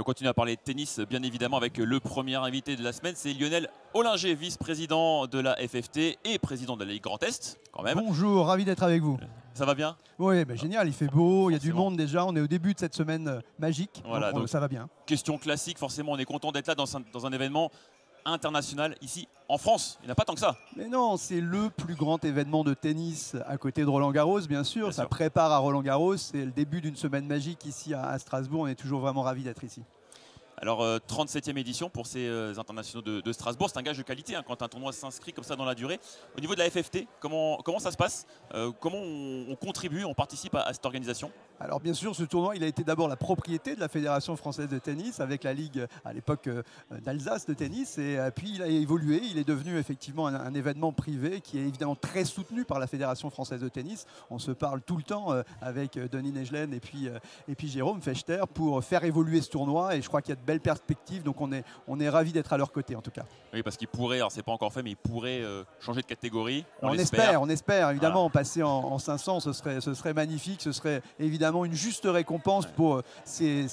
continue à parler de tennis, bien évidemment, avec le premier invité de la semaine. C'est Lionel Ollinger, vice-président de la FFT et président de la Ligue Grand Est, quand même. Bonjour, ravi d'être avec vous. Ça va bien? Oui, génial, il fait beau, il y a du monde déjà. On est au début de cette semaine magique, voilà, donc ça va bien. Question classique, forcément, on est content d'être là dans un événement international ici en France. Il n'y en a pas tant que ça. Mais non, c'est le plus grand événement de tennis à côté de Roland-Garros, bien sûr. Ça prépare à Roland-Garros. C'est le début d'une semaine magique ici à Strasbourg. On est toujours vraiment ravis d'être ici. Alors, 37e édition pour ces internationaux de Strasbourg. C'est un gage de qualité quand un tournoi s'inscrit comme ça dans la durée. Au niveau de la FFT, comment ça se passe? Comment on contribue, on participe à cette organisation? Alors bien sûr, ce tournoi, il a été d'abord la propriété de la Fédération française de tennis avec la Ligue à l'époque d'Alsace de tennis. Et puis il a évolué, il est devenu effectivement un événement privé qui est évidemment très soutenu par la Fédération française de tennis. On se parle tout le temps avec Denis Negelen et puis Jérôme Fechter pour faire évoluer ce tournoi. Et je crois qu'il y a de belles perspectives, donc on est ravis d'être à leur côté en tout cas. Oui, parce qu'ils pourraient, alors c'est pas encore fait, mais ils pourraient changer de catégorie. On espère évidemment, passer en 500, ce serait magnifique, ce serait évidemment une juste récompense pour ces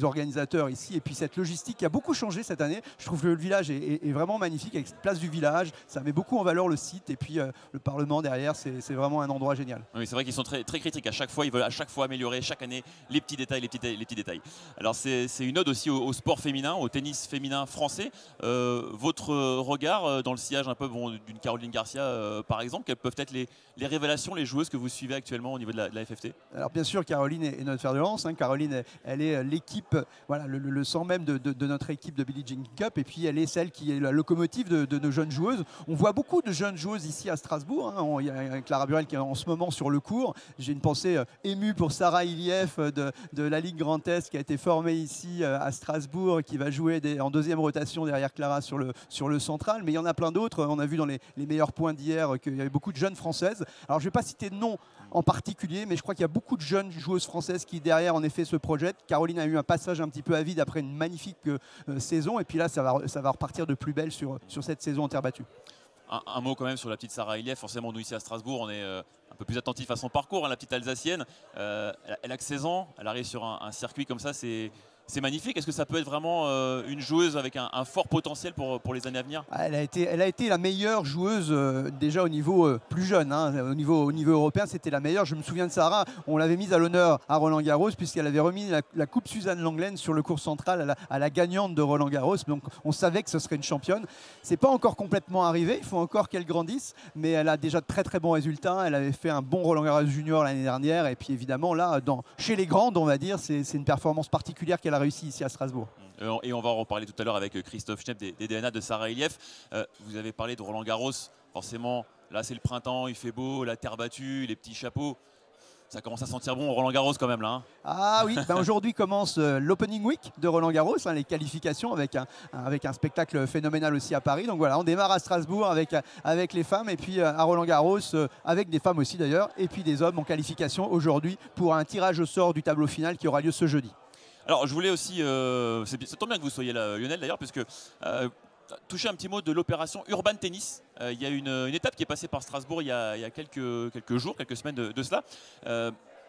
organisateurs ici. Et puis cette logistique qui a beaucoup changé cette année. Je trouve que le village est vraiment magnifique avec cette place du village. Ça met beaucoup en valeur le site et puis le Parlement derrière, c'est vraiment un endroit génial. Oui, c'est vrai qu'ils sont très, très critiques à chaque fois. Ils veulent à chaque fois améliorer chaque année les petits détails, les petits détails. Alors c'est une ode aussi au sport féminin, au tennis féminin français. Votre regard dans le sillage un peu d'une Caroline Garcia par exemple, quelles peuvent être les révélations, les joueuses que vous suivez actuellement au niveau de la FFT? Alors bien sûr, Caroline est notre fer de lance. Caroline, elle est l'équipe, voilà, le sang même de notre équipe de Billie Jean Cup. Et puis elle est celle qui est la locomotive de nos jeunes joueuses. On voit beaucoup de jeunes joueuses ici à Strasbourg. Il y a Clara Burel qui est en ce moment sur le court. J'ai une pensée émue pour Sarah Iliev de la Ligue Grand Est qui a été formée ici à Strasbourg, qui va jouer en deuxième rotation derrière Clara sur le central. Mais il y en a plein d'autres. On a vu dans les meilleurs points d'hier qu'il y avait beaucoup de jeunes françaises. Alors je ne vais pas citer de nom en particulier, mais je crois qu'il y a beaucoup de jeunes joueuses françaises qui derrière en effet se projettent. Caroline a eu un passage un petit peu avide après une magnifique saison, et puis là ça va repartir de plus belle sur cette saison en terre battue. Un mot quand même sur la petite Sarah Iliev. Forcément, nous ici à Strasbourg, on est un peu plus attentif à son parcours, la petite Alsacienne. Elle a que 16 ans, elle arrive sur un circuit comme ça, c'est magnifique. Est-ce que ça peut être vraiment une joueuse avec un fort potentiel pour les années à venir? Elle a été la meilleure joueuse déjà au niveau plus jeune. Au niveau européen, c'était la meilleure. Je me souviens de Sarah, on l'avait mise à l'honneur à Roland-Garros puisqu'elle avait remis la Coupe Suzanne Lenglen sur le court central à la gagnante de Roland-Garros. Donc on savait que ce serait une championne. C'est pas encore complètement arrivé, il faut encore qu'elle grandisse, mais elle a déjà de très très bons résultats. Elle avait fait un bon Roland-Garros junior l'année dernière. Et puis évidemment là, chez les grandes, on va dire, c'est une performance particulière qu'elle a réussi ici à Strasbourg. Et on va en reparler tout à l'heure avec Christophe Schnepp des DNA de Sarah Iliev. Vous avez parlé de Roland Garros, forcément là c'est le printemps, il fait beau, la terre battue, les petits chapeaux. Ça commence à sentir bon Roland Garros quand même là. Ah oui, aujourd'hui commence l'Opening Week de Roland Garros, les qualifications avec un spectacle phénoménal aussi à Paris. Donc voilà, on démarre à Strasbourg avec les femmes et puis à Roland Garros avec des femmes aussi d'ailleurs et puis des hommes en qualification aujourd'hui pour un tirage au sort du tableau final qui aura lieu ce jeudi. Alors je voulais aussi, ça tombe bien que vous soyez là Lionel d'ailleurs, puisque toucher un petit mot de l'opération Urban Tennis. Il y a une étape qui est passée par Strasbourg il y a quelques jours, quelques semaines de cela.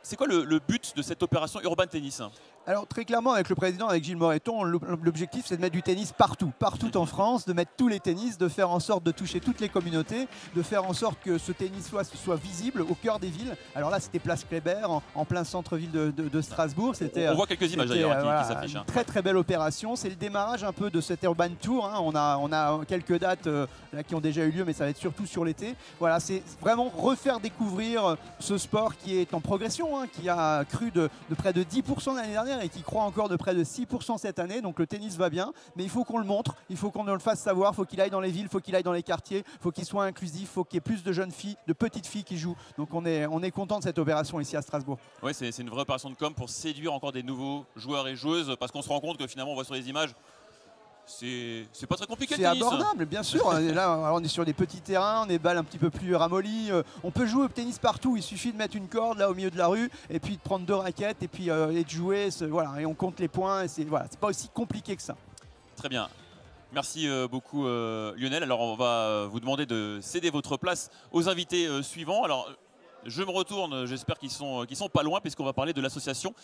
C'est quoi le but de cette opération Urban Tennis? Alors très clairement avec le président, avec Gilles Moreton, l'objectif c'est de mettre du tennis partout en France, de mettre tous les tennis, de faire en sorte de toucher toutes les communautés, de faire en sorte que ce tennis soit visible au cœur des villes. Alors là c'était Place Kléber, en plein centre-ville de Strasbourg. On voit quelques images d'ailleurs qui s'affichent. Une très très belle opération, c'est le démarrage un peu de cet Urban Tour. On a quelques dates là, qui ont déjà eu lieu, mais ça va être surtout sur l'été. Voilà, c'est vraiment refaire découvrir ce sport qui est en progression, qui a cru de près de 10% l'année dernière et qui croit encore de près de 6% cette année. Donc le tennis va bien, mais il faut qu'on le montre, il faut qu'on le fasse savoir, il faut qu'il aille dans les villes, il faut qu'il aille dans les quartiers, il faut qu'il soit inclusif, il faut qu'il y ait plus de jeunes filles, de petites filles qui jouent. Donc on est content de cette opération ici à Strasbourg. Oui, c'est une vraie opération de com pour séduire encore des nouveaux joueurs et joueuses, parce qu'on se rend compte que finalement on voit sur les images, c'est pas très compliqué. C'est abordable, bien sûr. Là, on est sur des petits terrains, des balles un petit peu plus ramollies. On peut jouer au tennis partout. Il suffit de mettre une corde là au milieu de la rue et puis de prendre 2 raquettes et puis et de jouer. Voilà, et on compte les points. C'est pas aussi compliqué que ça. Très bien. Merci beaucoup Lionel. Alors on va vous demander de céder votre place aux invités suivants. Alors Je me retourne, j'espère qu'ils sont pas loin, puisqu'on va parler de l'association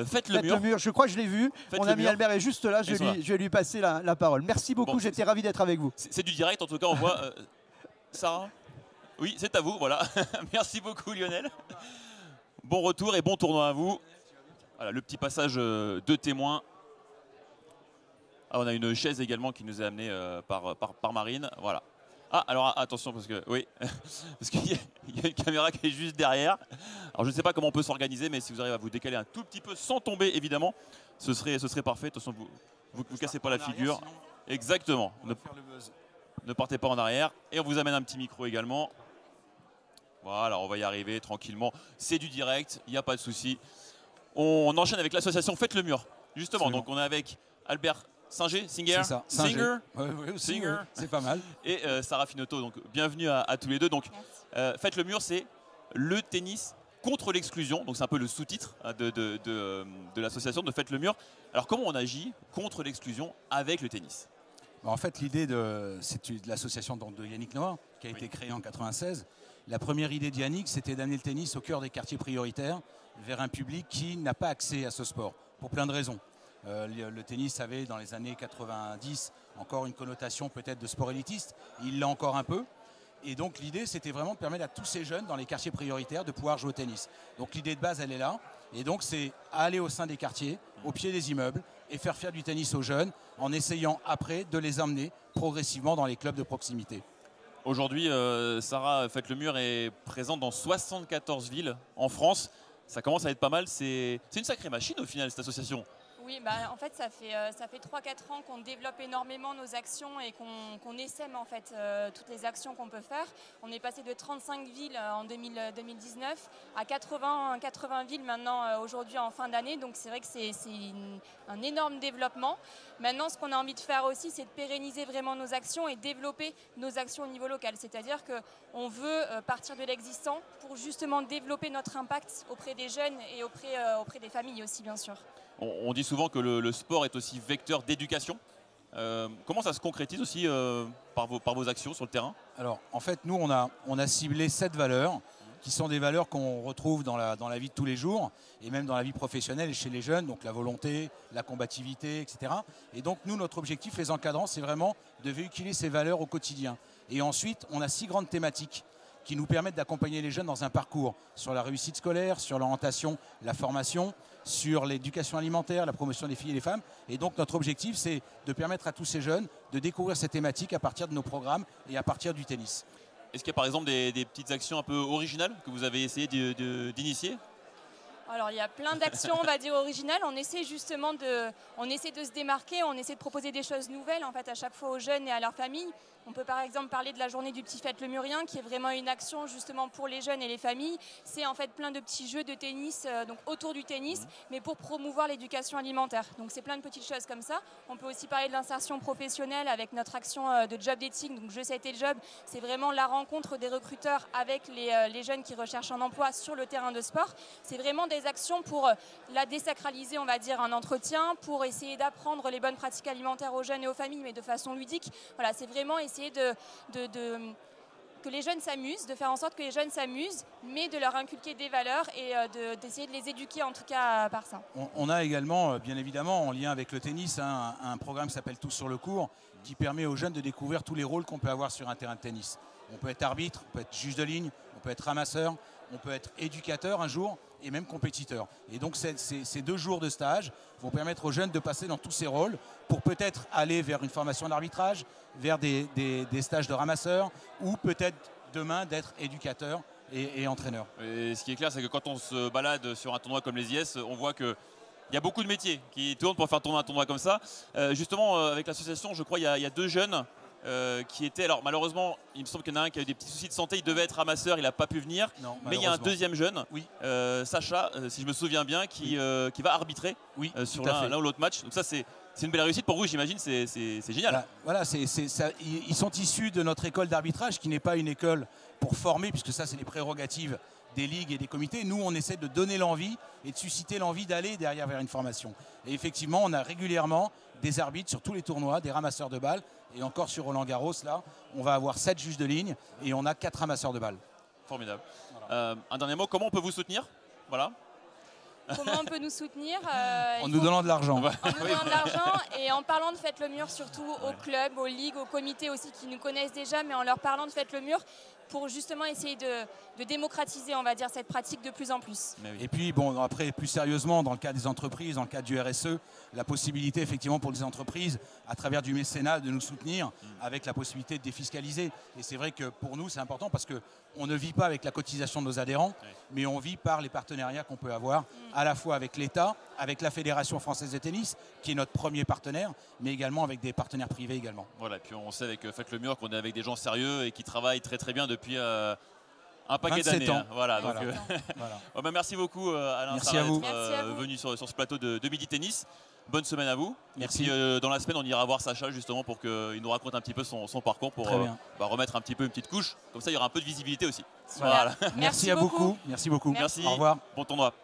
Faites le Faites mur. Je crois que je l'ai vu. Mon ami Albert est juste là, je vais lui passer la parole. Merci beaucoup, Bon, j'étais ravi d'être avec vous. C'est du direct, en tout cas, on voit. Sarah? Oui, c'est à vous, voilà. Merci beaucoup, Lionel. Bon retour et bon tournoi à vous. Voilà, le petit passage de témoins. Ah, on a une chaise également qui nous est amenée par Marine. Voilà. Ah, alors attention, parce que oui, parce qu'il y a une caméra qui est juste derrière. Alors je ne sais pas comment on peut s'organiser, mais si vous arrivez à vous décaler un tout petit peu sans tomber, évidemment, ce serait parfait. De toute façon, vous cassez pas la figure. Exactement. Ne partez pas en arrière. Et on vous amène un petit micro également. Voilà, on va y arriver tranquillement. C'est du direct, il n'y a pas de souci. On enchaîne avec l'association Faites le mur. Justement, Absolument. donc on est avec Albert Singer, C'est ça, Singer, Singer. C'est pas mal. et Sarah Finotto. Donc bienvenue à tous les deux. Donc Faites le mur, c'est le tennis contre l'exclusion. Donc c'est un peu le sous-titre de l'association de Faites le mur. Alors comment on agit contre l'exclusion avec le tennis? En fait, l'idée de l'association de Yannick Noah, qui a été créée en 96. La première idée de Yannick, c'était d'amener le tennis au cœur des quartiers prioritaires, vers un public qui n'a pas accès à ce sport, pour plein de raisons. Le tennis avait, dans les années 90, encore une connotation peut-être de sport élitiste. Il l'a encore un peu. Et donc l'idée, c'était vraiment de permettre à tous ces jeunes, dans les quartiers prioritaires, de pouvoir jouer au tennis. Donc l'idée de base, elle est là. Et donc c'est aller au sein des quartiers, au pied des immeubles, et faire du tennis aux jeunes, en essayant après de les emmener progressivement dans les clubs de proximité. Aujourd'hui, Sarah Faites le mur est présente dans 74 villes en France. Ça commence à être pas mal. C'est une sacrée machine au final, cette association. Oui, en fait, ça fait 3-4 ans qu'on développe énormément nos actions et qu'on essaime en fait toutes les actions qu'on peut faire. On est passé de 35 villes en 2019 à 80 villes maintenant aujourd'hui en fin d'année. Donc c'est vrai que c'est un énorme développement. Maintenant, ce qu'on a envie de faire aussi, c'est de pérenniser vraiment nos actions et développer nos actions au niveau local. C'est-à-dire qu'on veut partir de l'existant pour justement développer notre impact auprès des jeunes et auprès des familles aussi, bien sûr. On dit souvent que le sport est aussi vecteur d'éducation. Comment ça se concrétise aussi par vos actions sur le terrain? Alors, en fait, nous, on a ciblé 7 valeurs qui sont des valeurs qu'on retrouve dans la vie de tous les jours et même dans la vie professionnelle et chez les jeunes, donc la volonté, la combativité, etc. Et donc, nous, notre objectif, les encadrants, c'est vraiment de véhiculer ces valeurs au quotidien. Et ensuite, on a 6 grandes thématiques qui nous permettent d'accompagner les jeunes dans un parcours sur la réussite scolaire, sur l'orientation, la formation, sur l'éducation alimentaire, la promotion des filles et des femmes. Et donc notre objectif, c'est de permettre à tous ces jeunes de découvrir ces thématiques à partir de nos programmes et à partir du tennis. Est-ce qu'il y a par exemple des petites actions un peu originales que vous avez essayé d'initier? Alors il y a plein d'actions, on va dire, originales. On essaie justement de se démarquer, on essaie de proposer des choses nouvelles en fait à chaque fois aux jeunes et à leurs familles. On peut par exemple parler de la journée du petit Faites le Murien, qui est vraiment une action justement pour les jeunes et les familles. C'est en fait plein de petits jeux de tennis donc autour du tennis, mais pour promouvoir l'éducation alimentaire. Donc c'est plein de petites choses comme ça. On peut aussi parler de l'insertion professionnelle avec notre action de job dating, donc Je sais tes job. C'est vraiment la rencontre des recruteurs avec les jeunes qui recherchent un emploi sur le terrain de sport. C'est vraiment des actions pour la désacraliser, on va dire, un entretien, pour essayer d'apprendre les bonnes pratiques alimentaires aux jeunes et aux familles, mais de façon ludique. Voilà, c'est vraiment essayer que les jeunes s'amusent, de faire en sorte que les jeunes s'amusent, mais de leur inculquer des valeurs et d'essayer de les éduquer en tout cas par ça. On a également, bien évidemment, en lien avec le tennis, un programme qui s'appelle Tous sur le court, qui permet aux jeunes de découvrir tous les rôles qu'on peut avoir sur un terrain de tennis. On peut être arbitre, on peut être juge de ligne, on peut être ramasseur, on peut être éducateur un jour et même compétiteur. Et donc ces 2 jours de stage vont permettre aux jeunes de passer dans tous ces rôles pour peut-être aller vers une formation d'arbitrage, vers des stages de ramasseur ou peut-être demain d'être éducateur et entraîneur. Et ce qui est clair, c'est que quand on se balade sur un tournoi comme les IS, on voit que il y a beaucoup de métiers qui tournent pour faire tourner un tournoi comme ça. Justement, avec l'association, je crois il y a 2 jeunes qui étaient, alors malheureusement, il me semble qu'il y en a un qui a eu des petits soucis de santé, il devait être ramasseur, il n'a pas pu venir. Non, mais il y a un deuxième jeune, oui. Sacha, si je me souviens bien, qui va arbitrer sur l'un ou l'autre match. Donc ça, c'est une belle réussite pour vous, j'imagine, c'est génial. Voilà, ils sont issus de notre école d'arbitrage, qui n'est pas une école pour former, puisque ça, c'est les prérogatives des ligues et des comités. Nous, on essaie de donner l'envie et de susciter l'envie d'aller derrière vers une formation. Et effectivement, on a régulièrement des arbitres sur tous les tournois, des ramasseurs de balles. Et encore sur Roland Garros, là, on va avoir 7 juges de ligne et on a 4 ramasseurs de balles. Formidable. Voilà. Un dernier mot, comment on peut vous soutenir? Voilà. Comment on peut nous soutenir? En nous donnant de l'argent. En nous donnant de l'argent et en parlant de Faites le Mur, surtout aux clubs, aux ligues, aux comités aussi qui nous connaissent déjà, mais en leur parlant de Faites le Mur pour justement essayer de démocratiser, on va dire, cette pratique de plus en plus. Et puis, bon, après, plus sérieusement, dans le cas des entreprises, dans le cas du RSE, la possibilité, effectivement, pour les entreprises, à travers du mécénat, de nous soutenir, avec la possibilité de défiscaliser. Et c'est vrai que pour nous, c'est important parce qu'on ne vit pas avec la cotisation de nos adhérents, mais on vit par les partenariats qu'on peut avoir, à la fois avec l'État, avec la Fédération française de tennis, qui est notre premier partenaire, mais également avec des partenaires privés également. Voilà, et puis on sait avec Faites le Mur qu'on est avec des gens sérieux et qui travaillent très très bien depuis un paquet d'années. Hein. Voilà, voilà. Donc, Voilà. Oh, bah, merci beaucoup Alain Merci Sarah à vous. d'être venu sur ce plateau de Midi Tennis. Bonne semaine à vous. Merci. Et puis, dans la semaine, on ira voir Sacha justement pour qu'il nous raconte un petit peu son parcours pour remettre un petit peu une petite couche. Comme ça, il y aura un peu de visibilité aussi. Voilà. Merci à beaucoup. Merci beaucoup. Merci. Au revoir. Bon tournoi.